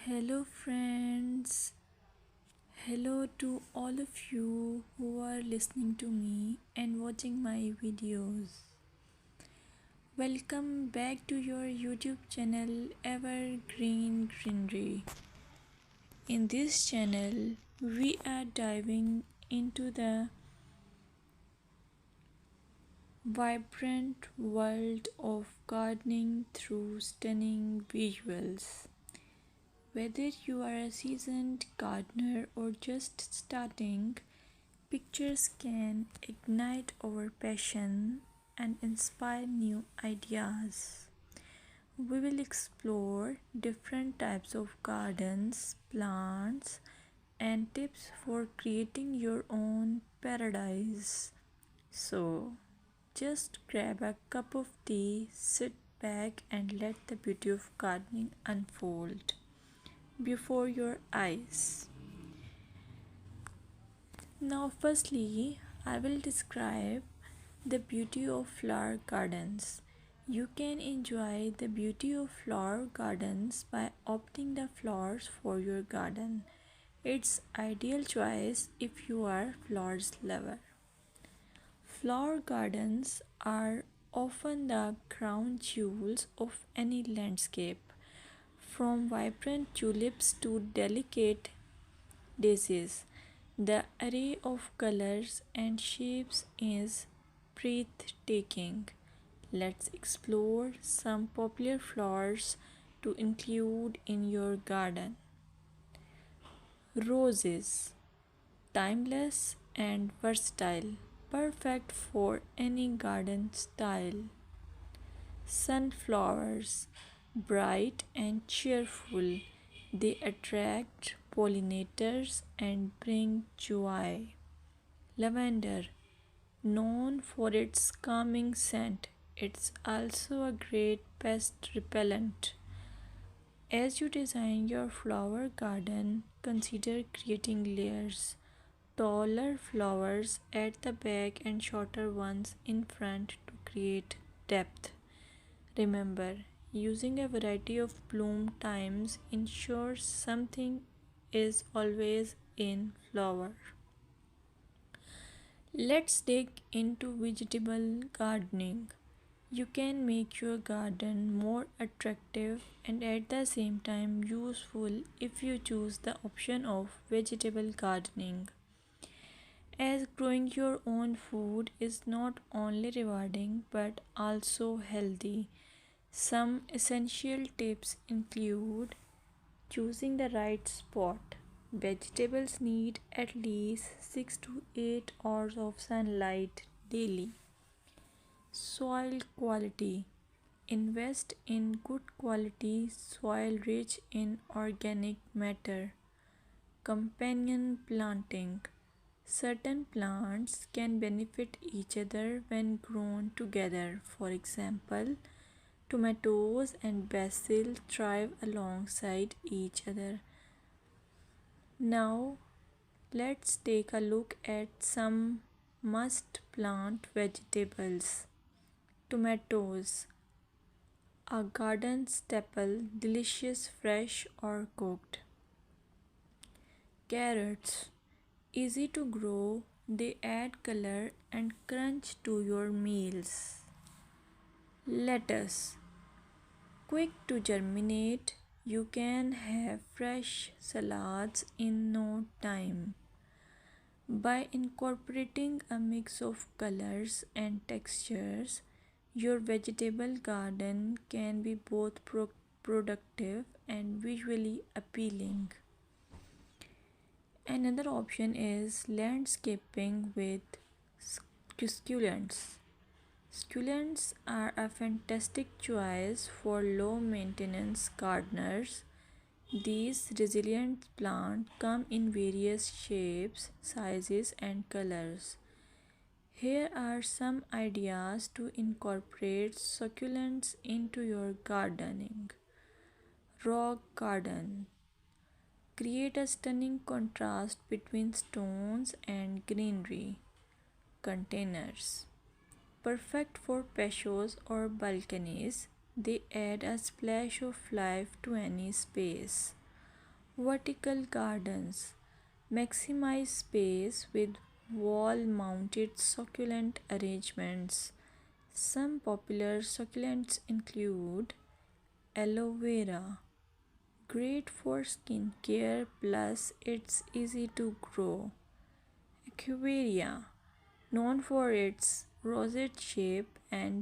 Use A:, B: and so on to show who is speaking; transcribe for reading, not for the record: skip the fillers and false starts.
A: Hello, friends. Hello to all of you who are listening to me and watching my videos. Welcome back to your YouTube channel Evergreen Greenery. In this channel, we are diving into the vibrant world of gardening through stunning visuals. Whether you are a seasoned gardener or just starting, pictures can ignite our passion and inspire new ideas. We will explore different types of gardens, plants, and tips for creating your own paradise. So, just grab a cup of tea, sit back, and let the beauty of gardening unfold before your eyes. Now, firstly, I will describe the beauty of flower gardens. You can enjoy the beauty of flower gardens by opting the flowers for your garden. It's ideal choice if you are flowers lover. Flower gardens are often the crown jewels of any landscape, from vibrant tulips to delicate daisies. The array of colors and shapes is breathtaking. Let's explore some popular flowers to include in your garden. Roses, timeless and versatile, perfect for any garden style. Sunflowers, bright and cheerful, they attract pollinators and bring joy. Lavender, known for its calming scent, it's also a great pest repellent. As you design your flower garden, consider creating layers. Taller flowers at the back and shorter ones in front to create depth. Remember, using a variety of bloom times ensures something is always in flower. Let's dig into vegetable gardening. You can make your garden more attractive and at the same time useful if you choose the option of vegetable gardening. As growing your own food is not only rewarding but also healthy. Some essential tips include choosing the right spot. Vegetables need at least 6 to 8 hours of sunlight daily. Soil quality. Invest in good quality soil rich in organic matter. Companion planting. Certain plants can benefit each other when grown together. For example, tomatoes and basil thrive alongside each other. Now, let's take a look at some must plant vegetables. Tomatoes, a garden staple, delicious fresh or cooked. Carrots, easy to grow, they add color and crunch to your meals. Lettuce, quick to germinate, you can have fresh salads in no time. By incorporating a mix of colors and textures, your vegetable garden can be both productive and visually appealing. Another option is landscaping with succulents. Succulents are a fantastic choice for low maintenance gardeners. These resilient plants come in various shapes, sizes, and colors. Here are some ideas to incorporate succulents into your gardening. Rock garden. Create a stunning contrast between stones and greenery. Containers. Perfect for patios or balconies, they add a splash of life to any space. Vertical gardens maximize space with wall mounted succulent arrangements. Some popular succulents include aloe vera, great for skin care plus it's easy to grow. Equivarium, known for its rosette shape and